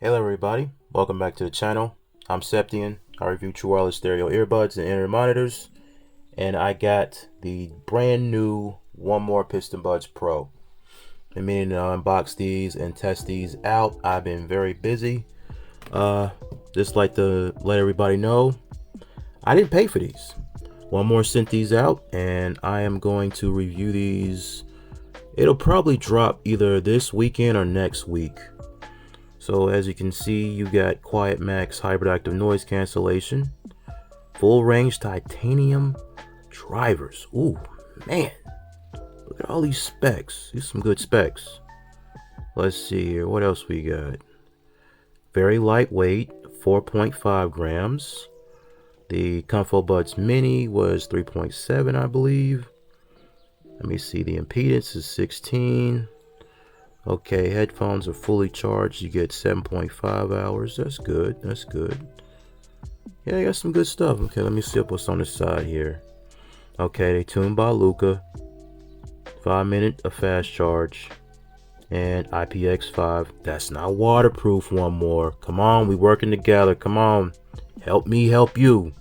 Hello everybody, welcome back to the channel. I'm Septian. I review true wireless stereo earbuds and internet monitors, and I got the brand new one more PistonBuds Pro. I'm meaning to unbox these and test these out. I've been very busy. Just like to let everybody know, I didn't pay for these. One more sent these out, and I am going to review these. It'll probably drop either this weekend or next week. So as you can see, you got QuietMax hybrid active noise cancellation, full range titanium drivers. Ooh, man, look at all these specs. These are some good specs. Let's see here, what else we got? Very lightweight, 4.5 grams. The PistonBuds Mini was 3.7, I believe. Let me see, the impedance is 16. Okay, headphones are fully charged. You get 7.5 hours. That's good. That's good. Yeah, I got some good stuff. Okay, let me see what's on the side here. Okay, they tuned by Luca. 5-minute of fast charge. And IPX5. That's not waterproof. One more. Come on, we working together. Come on. Help me help you.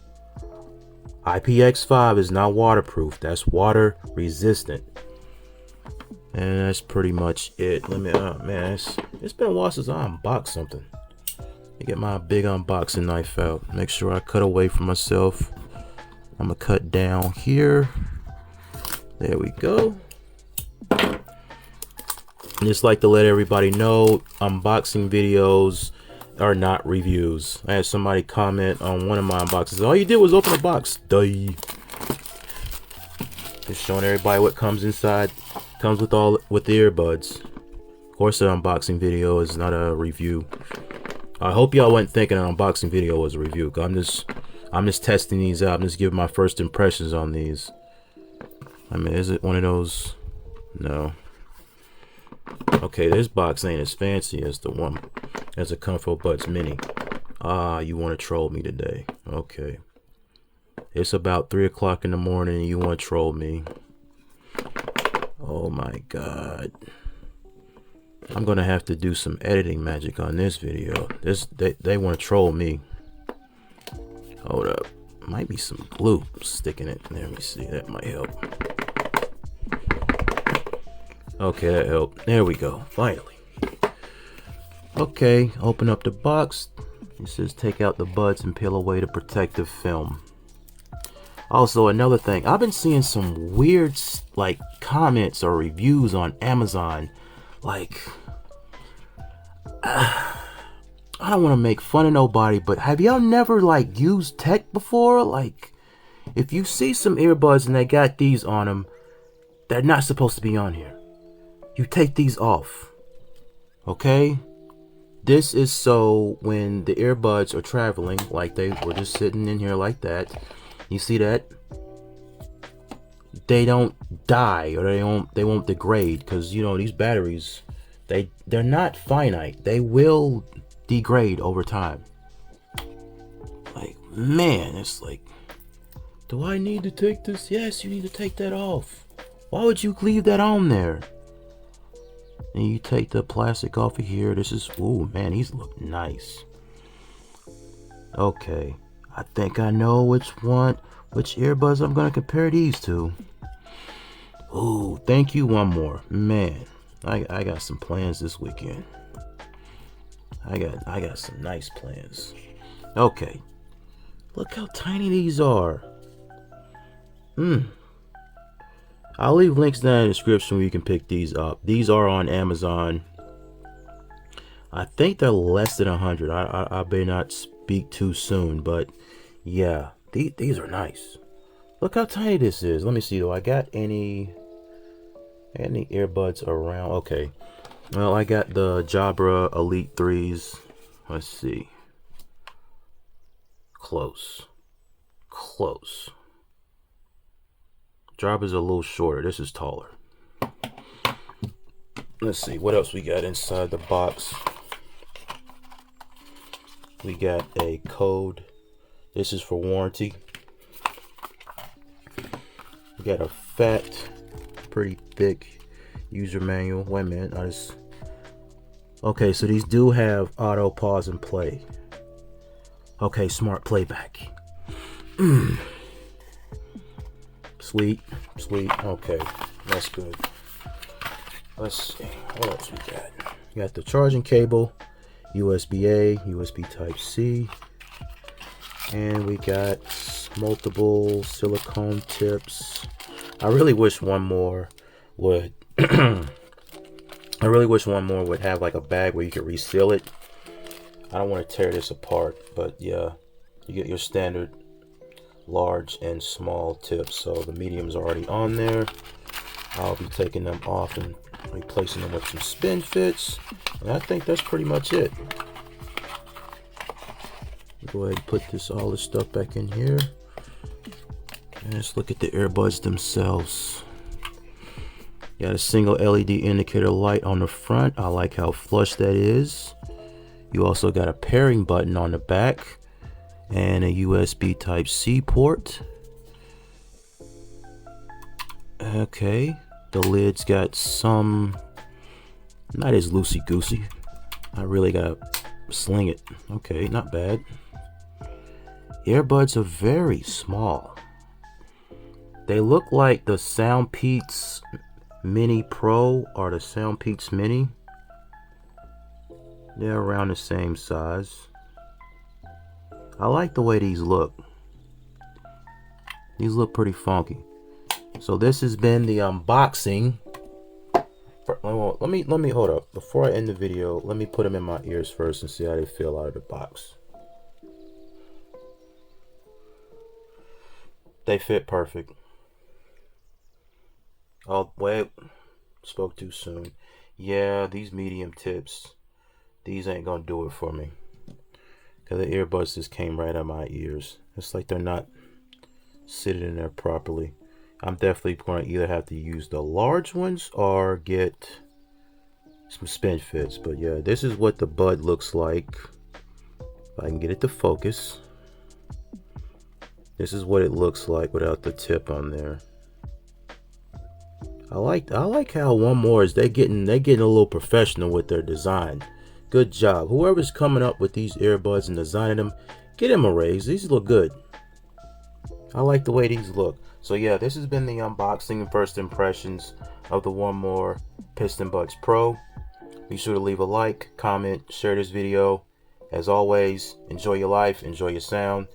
IPX5 is not waterproof. That's water resistant. And that's pretty much it. Let me, man, it's been a while since I unboxed something. Let me get my big unboxing knife out. Make sure I cut away from myself. I'm gonna cut down here. There we go. Just like to let everybody know, unboxing videos are not reviews. I had somebody comment on one of my unboxings. All you did was open a box. Duh. Just showing everybody what comes inside. Comes with the earbuds. Of course, the unboxing video is not a review. I hope y'all weren't thinking an unboxing video was a review. I'm just testing these out. I'm just giving my first impressions on these. I mean, is it one of those? No. Okay, this box ain't as fancy as the PistonBuds Mini. Ah, you want to troll me today? Okay. It's about 3 o'clock in the morning and you want to troll me. Oh my god. I'm gonna have to do some editing magic on this video. They want to troll me. Hold up. Might be some glue sticking it. Let me see. That might help. Okay, that helped. There we go. Finally. Okay, open up the box. It says take out the buds and peel away the protective film. Also, another thing, I've been seeing some weird like comments or reviews on Amazon. Like, I don't want to make fun of nobody, but have y'all never like used tech before? Like, if you see some earbuds and they got these on them, they're not supposed to be on here. You take these off. Okay? This is so when the earbuds are traveling, like they were just sitting in here like that. You see that? They don't die or they won't degrade, because you know these batteries, they're not finite. They will degrade over time. Like, man, it's like, do I need to take this? Yes, you need to take that off. Why would you leave that on there? And you take the plastic off of here. This is, ooh man, these look nice. Okay, I think I know which earbuds I'm gonna compare these to. Ooh, thank you one more. Man, I got some plans this weekend. I got some nice plans. Okay. Look how tiny these are. I'll leave links down in the description where you can pick these up. These are on Amazon. I think they're less than 100. I may not speak too soon, but yeah, these are nice. Look how tiny this is. Let me see, do I got any earbuds around? Okay. Well, I got the Jabra Elite 3s. Let's see. Close. Jabra's a little shorter. This is taller. Let's see, what else we got inside the box? We got a code. This is for warranty. We got a fat, pretty thick user manual. Wait a minute, Okay, so these do have auto pause and play. Okay, smart playback. Sweet, sweet. Okay, that's good. Let's see, what else we got? We got the charging cable, USB-A, USB Type-C, and we got multiple silicone tips. I really wish one more would I really wish one more would have like a bag where you could reseal it. I don't want to tear this apart, but yeah, you get your standard large and small tips. So the medium's already on there. I'll be taking them off and replacing them with some spin fits, and I think that's pretty much it. Go ahead and put all this stuff back in here, and let's look at the earbuds themselves. Got a single LED indicator light on the front. I like how flush that is. You also got a pairing button on the back and a USB Type-C port. Okay, the lid's got some, not as loosey-goosey. I really gotta sling it. Okay, not bad. Earbuds are very small. They look like the Soundpeats Mini Pro or the Soundpeats Mini. They're around the same size. I like the way these look. These look pretty funky. So this has been the unboxing. Let me hold up. Before I end the video, let me put them in my ears first and see how they feel out of the box. They fit perfect. Oh, wait. Spoke too soon. Yeah, these medium tips, these ain't gonna do it for me. Because the earbuds just came right out of my ears. It's like they're not sitting in there properly. I'm definitely going to either have to use the large ones or get some spin fits. But yeah, this is what the bud looks like. If I can get it to focus. This is what it looks like without the tip on there. I like how one more is they getting a little professional with their design. Good job. Whoever's coming up with these earbuds and designing them, get them a raise. These look good. I like the way these look. So yeah, this has been the unboxing and first impressions of the One More PistonBuds Pro. Be sure to leave a like, comment, share this video. As always, enjoy your life, enjoy your sound.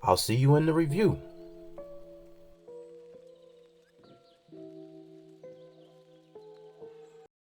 I'll see you in the review.